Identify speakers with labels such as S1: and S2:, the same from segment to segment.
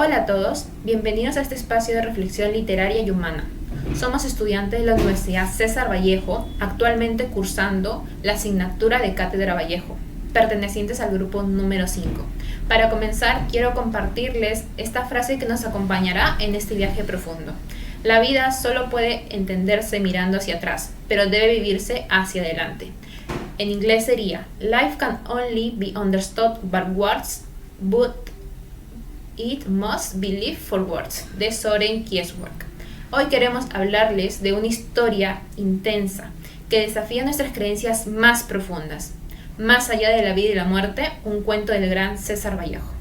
S1: Hola a todos, bienvenidos a este espacio de reflexión literaria y humana. Somos estudiantes de la Universidad César Vallejo, actualmente cursando la asignatura de Cátedra Vallejo, pertenecientes al grupo número 5. Para comenzar, quiero compartirles esta frase que nos acompañará en este viaje profundo. La vida solo puede entenderse mirando hacia atrás, pero debe vivirse hacia adelante. En inglés sería, Life can only be understood by words, but it must be lived forwards, de Soren Kierkegaard. Hoy queremos hablarles de una historia intensa que desafía nuestras creencias más profundas. Más allá de la vida y la muerte, un cuento del gran César Vallejo.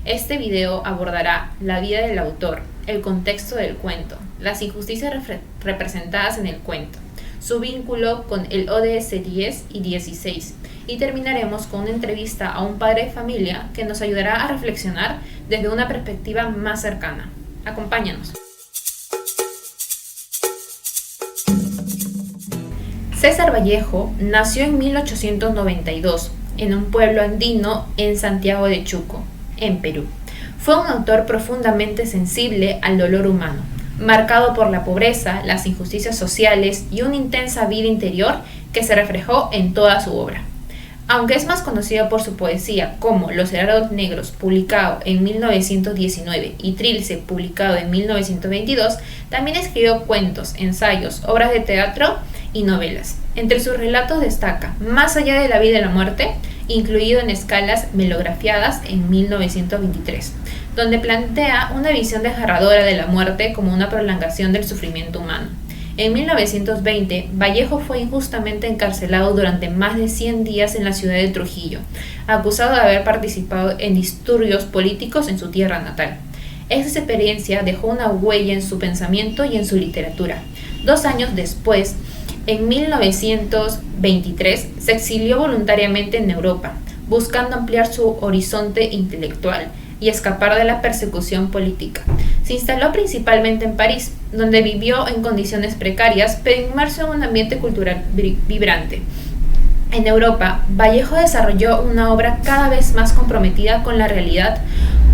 S1: Este video abordará la vida del autor, el contexto del cuento, las injusticias representadas en el cuento, su vínculo con el ODS 10 y 16, y terminaremos con una entrevista a un padre de familia que nos ayudará a reflexionar desde una perspectiva más cercana. Acompáñanos. César Vallejo nació en 1892 en un pueblo andino en Santiago de Chuco, en Perú. Fue un autor profundamente sensible al dolor humano, marcado por la pobreza, las injusticias sociales y una intensa vida interior que se reflejó en toda su obra. Aunque es más conocido por su poesía como Los Helados Negros, publicado en 1919, y Trilce, publicado en 1922, también escribió cuentos, ensayos, obras de teatro y novelas. Entre sus relatos destaca Más allá de la vida y la muerte, incluido en escalas melografiadas en 1923, donde plantea una visión desgarradora de la muerte como una prolongación del sufrimiento humano. En 1920, Vallejo fue injustamente encarcelado durante más de 100 días en la ciudad de Trujillo, acusado de haber participado en disturbios políticos en su tierra natal. Esta experiencia dejó una huella en su pensamiento y en su literatura. 2 años después, en 1923, se exilió voluntariamente en Europa, buscando ampliar su horizonte intelectual y escapar de la persecución política. Se instaló principalmente en París, donde vivió en condiciones precarias, pero inmerso en un ambiente cultural vibrante. En Europa, Vallejo desarrolló una obra cada vez más comprometida con la realidad,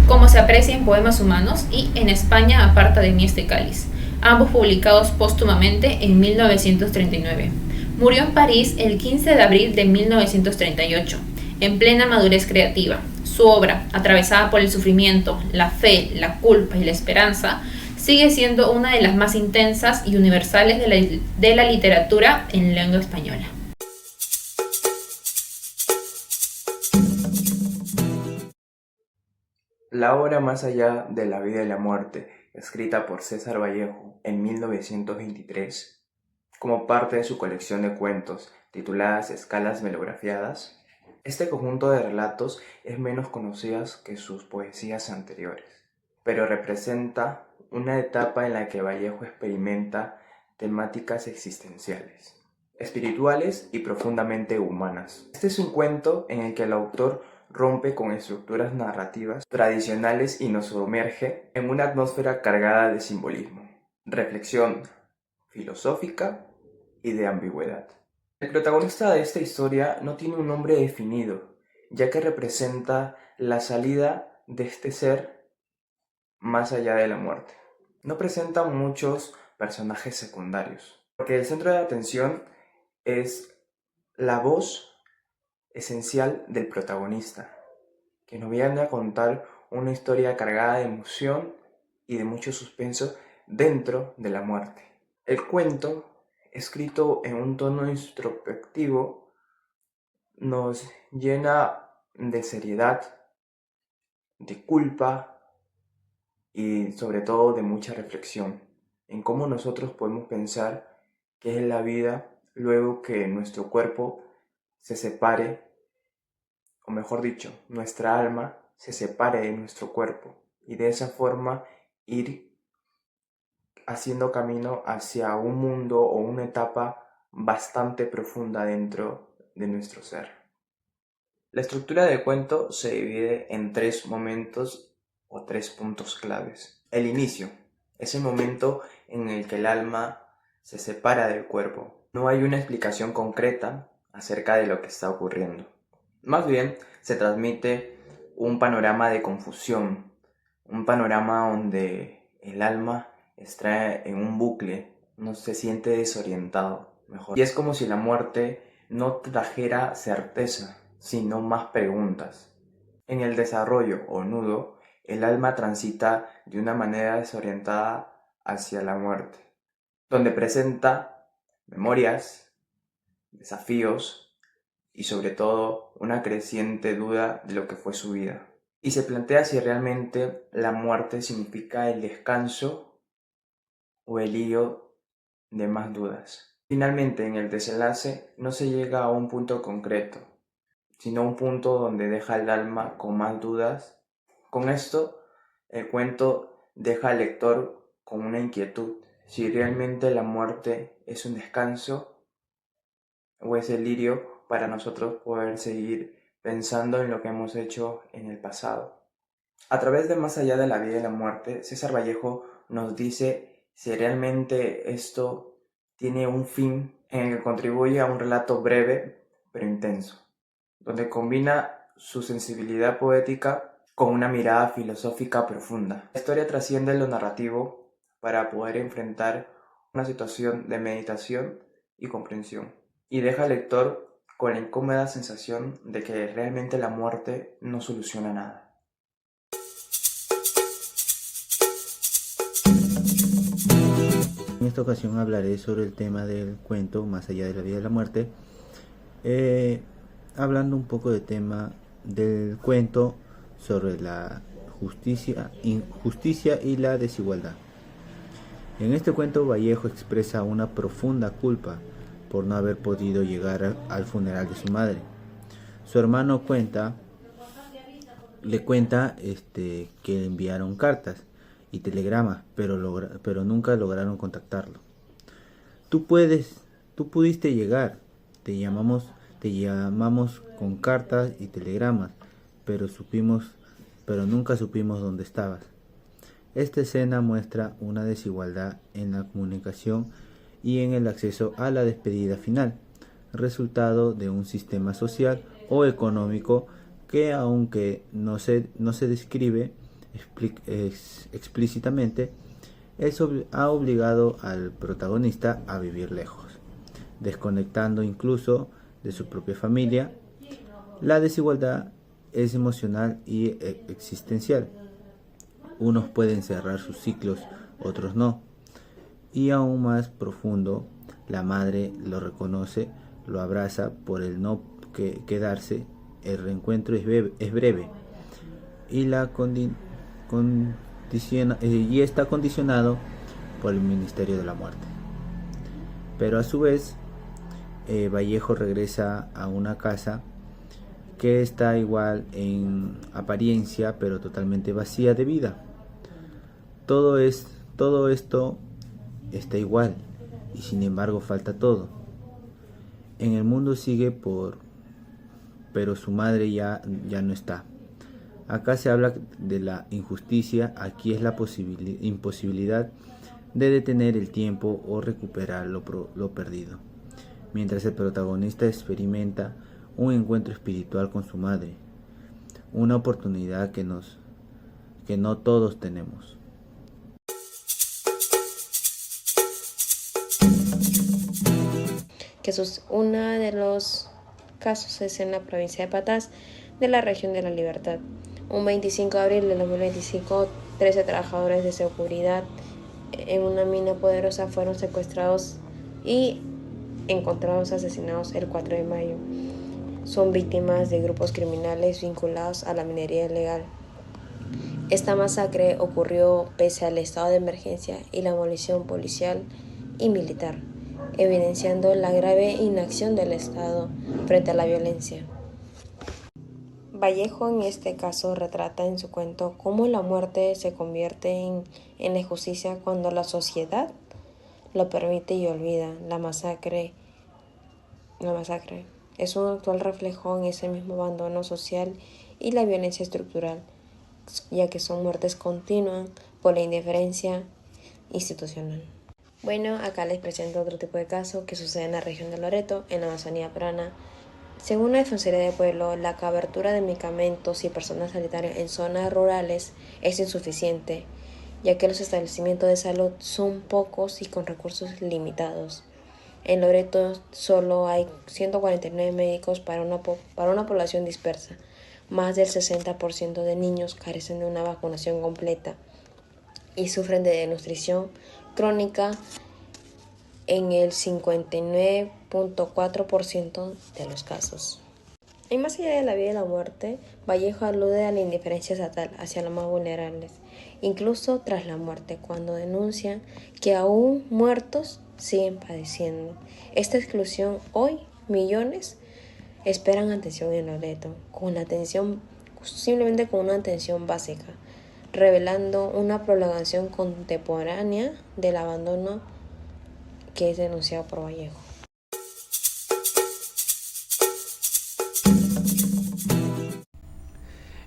S1: como se aprecia en Poemas Humanos y en España, Aparta de mí este cáliz, ambos publicados póstumamente en 1939. Murió en París el 15 de abril de 1938, en plena madurez creativa. Su obra, atravesada por el sufrimiento, la fe, la culpa y la esperanza, sigue siendo una de las más intensas y universales de la literatura en lengua española.
S2: La obra Más allá de la vida y la muerte, escrita por César Vallejo en 1923, como parte de su colección de cuentos tituladas Escalas melografiadas, este conjunto de relatos es menos conocido que sus poesías anteriores, pero representa una etapa en la que Vallejo experimenta temáticas existenciales, espirituales y profundamente humanas. Este es un cuento en el que el autor rompe con estructuras narrativas tradicionales y nos sumerge en una atmósfera cargada de simbolismo, reflexión filosófica y de ambigüedad. El protagonista de esta historia no tiene un nombre definido, ya que representa la salida de este ser más allá de la muerte. No presenta muchos personajes secundarios, porque el centro de atención es la voz esencial del protagonista, que nos viene a contar una historia cargada de emoción y de mucho suspenso dentro de la muerte. El cuento, escrito en un tono introspectivo, nos llena de seriedad, de culpa y sobre todo de mucha reflexión en cómo nosotros podemos pensar qué es la vida luego que nuestro cuerpo se separe, o mejor dicho, nuestra alma se separe de nuestro cuerpo, y de esa forma ir haciendo camino hacia un mundo o una etapa bastante profunda dentro de nuestro ser. La estructura del cuento se divide en 3 momentos o 3 puntos claves. El inicio, ese momento en el que el alma se separa del cuerpo. No hay una explicación concreta acerca de lo que está ocurriendo. Más bien, se transmite un panorama de confusión, un panorama donde el alma está en un bucle, no se siente desorientado, mejor. Y es como si la muerte no trajera certeza, sino más preguntas. En el desarrollo o nudo, el alma transita de una manera desorientada hacia la muerte, donde presenta memorias, desafíos y sobre todo una creciente duda de lo que fue su vida. Y se plantea si realmente la muerte significa el descanso o el hilo de más dudas. Finalmente, en el desenlace no se llega a un punto concreto, sino a un punto donde deja el alma con más dudas. Con esto, el cuento deja al lector con una inquietud, si realmente la muerte es un descanso o es el lirio para nosotros poder seguir pensando en lo que hemos hecho en el pasado. A través de Más allá de la vida y la muerte, César Vallejo nos dice si realmente esto tiene un fin en el que contribuye a un relato breve pero intenso, donde combina su sensibilidad poética con una mirada filosófica profunda. La historia trasciende lo narrativo para poder enfrentar una situación de meditación y comprensión, y deja al lector con la incómoda sensación de que realmente la muerte no soluciona nada.
S3: En esta ocasión hablaré sobre el tema del cuento Más allá de la vida y la muerte, hablando un poco del tema del cuento sobre la injusticia y la desigualdad. En este cuento Vallejo expresa una profunda culpa por no haber podido llegar al funeral de su madre. Su hermano le cuenta que le enviaron cartas y telegramas, pero nunca lograron contactarlo. Tú pudiste llegar, te llamamos con cartas y telegramas, pero nunca supimos dónde estabas. Esta escena muestra una desigualdad en la comunicación y en el acceso a la despedida final, resultado de un sistema social o económico que, aunque no se describe explícitamente, ha obligado al protagonista a vivir lejos, desconectando incluso de su propia familia. La desigualdad es emocional y existencial. Unos pueden cerrar sus ciclos, otros no. Y aún más profundo, la madre lo reconoce, lo abraza por el no quedarse. El reencuentro es breve y está condicionado por el Ministerio de la Muerte. Pero a su vez, Vallejo regresa a una casa que está igual en apariencia, pero totalmente vacía de vida. Todo esto está igual y sin embargo falta todo. En el mundo sigue pero su madre ya no está. Acá se habla de la injusticia, aquí es la imposibilidad de detener el tiempo o recuperar lo perdido. Mientras el protagonista experimenta un encuentro espiritual con su madre, una oportunidad que no todos tenemos.
S4: Uno de los casos es en la provincia de Patás, de la región de La Libertad. Un 25 de abril de 2025, 13 trabajadores de seguridad en una mina poderosa fueron secuestrados y encontrados asesinados el 4 de mayo. Son víctimas de grupos criminales vinculados a la minería ilegal. Esta masacre ocurrió pese al estado de emergencia y la movilización policial y militar, evidenciando la grave inacción del Estado frente a la violencia. Vallejo en este caso retrata en su cuento cómo la muerte se convierte en la injusticia cuando la sociedad lo permite y olvida. La masacre es un actual reflejo en ese mismo abandono social y la violencia estructural, ya que son muertes continuas por la indiferencia institucional. Bueno, acá les presento otro tipo de caso que sucede en la región de Loreto, en la Amazonía peruana, Según la Defensoría del Pueblo, la cobertura de medicamentos y personal sanitario en zonas rurales es insuficiente, ya que los establecimientos de salud son pocos y con recursos limitados. En Loreto solo hay 149 médicos para una población dispersa. Más del 60% de niños carecen de una vacunación completa y sufren de desnutrición crónica en el 59.4% de los casos. En Más allá de la vida y la muerte, Vallejo alude a la indiferencia estatal hacia los más vulnerables, incluso tras la muerte, cuando denuncian que aún muertos siguen padeciendo esta exclusión. Hoy, millones esperan atención en Loreto, simplemente con una atención básica, revelando una prolongación contemporánea del abandono que es denunciado por Vallejo.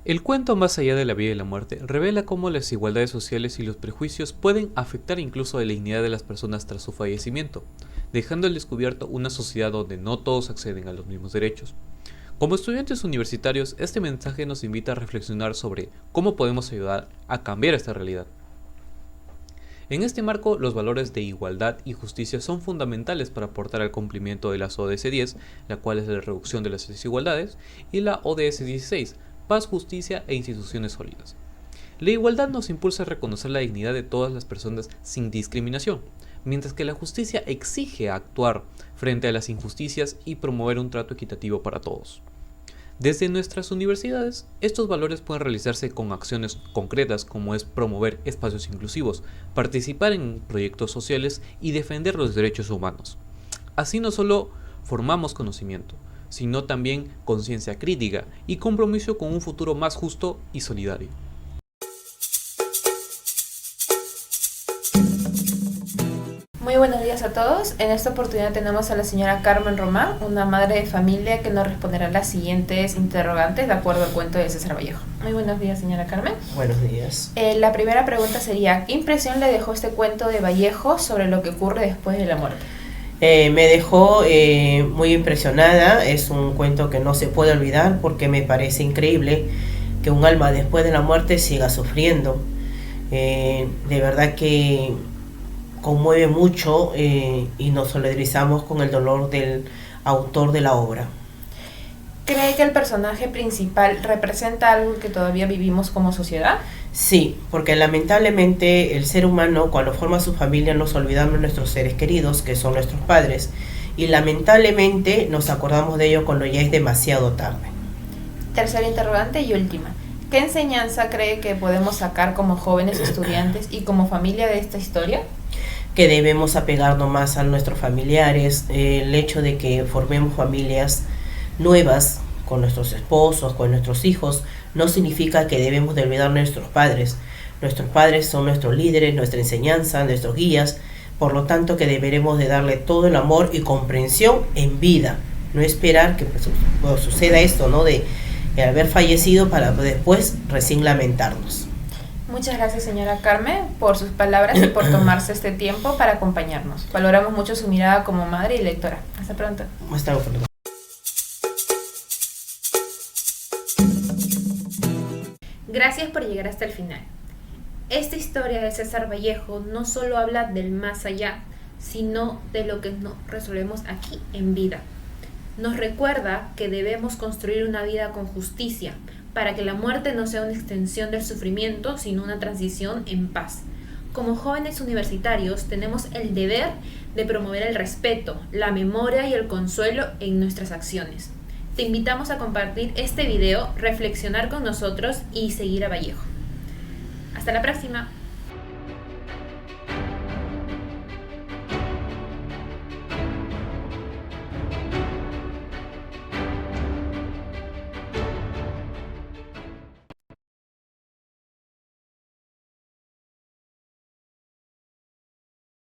S5: El cuento Más allá de la vida y la muerte revela cómo las desigualdades sociales y los prejuicios pueden afectar incluso la dignidad de las personas tras su fallecimiento, dejando al descubierto una sociedad donde no todos acceden a los mismos derechos. Como estudiantes universitarios, este mensaje nos invita a reflexionar sobre cómo podemos ayudar a cambiar esta realidad. En este marco, los valores de igualdad y justicia son fundamentales para aportar al cumplimiento de las ODS 10, la cual es la reducción de las desigualdades, y la ODS 16, paz, justicia e instituciones sólidas. La igualdad nos impulsa a reconocer la dignidad de todas las personas sin discriminación, mientras que la justicia exige actuar frente a las injusticias y promover un trato equitativo para todos. Desde nuestras universidades, estos valores pueden realizarse con acciones concretas como es promover espacios inclusivos, participar en proyectos sociales y defender los derechos humanos. Así no solo formamos conocimiento, sino también conciencia crítica y compromiso con un futuro más justo y solidario.
S1: Muy buenos días a todos. En esta oportunidad tenemos a la señora Carmen Román, una madre de familia que nos responderá las siguientes interrogantes de acuerdo al cuento de César Vallejo. Muy buenos días, señora Carmen.
S6: Buenos días.
S1: La primera pregunta sería, ¿qué impresión le dejó este cuento de Vallejo sobre lo que ocurre después de la muerte?
S6: Me dejó muy impresionada. Es un cuento que no se puede olvidar porque me parece increíble que un alma después de la muerte siga sufriendo. De verdad que conmueve mucho y nos solidarizamos con el dolor del autor de la obra.
S1: ¿Cree que el personaje principal representa algo que todavía vivimos como sociedad?
S6: Sí, porque lamentablemente el ser humano cuando forma su familia nos olvidamos de nuestros seres queridos, que son nuestros padres, y lamentablemente nos acordamos de ello cuando ya es demasiado tarde.
S1: Tercera interrogante y última. ¿Qué enseñanza cree que podemos sacar como jóvenes estudiantes y como familia de esta historia?
S6: Que debemos apegarnos más a nuestros familiares, el hecho de que formemos familias nuevas con nuestros esposos, con nuestros hijos, no significa que debemos de olvidar a nuestros padres. Nuestros padres son nuestros líderes, nuestra enseñanza, nuestros guías, por lo tanto que deberemos de darle todo el amor y comprensión en vida, no esperar que suceda esto, ¿no? De haber fallecido para después recién lamentarnos.
S1: Muchas gracias, señora Carmen, por sus palabras y por tomarse este tiempo para acompañarnos. Valoramos mucho su mirada como madre y lectora. Hasta pronto.
S6: Hasta pronto.
S1: Gracias por llegar hasta el final. Esta historia de César Vallejo no solo habla del más allá, sino de lo que no resolvemos aquí en vida. Nos recuerda que debemos construir una vida con justicia, para que la muerte no sea una extensión del sufrimiento, sino una transición en paz. Como jóvenes universitarios tenemos el deber de promover el respeto, la memoria y el consuelo en nuestras acciones. Te invitamos a compartir este video, reflexionar con nosotros y seguir a Vallejo. Hasta la próxima.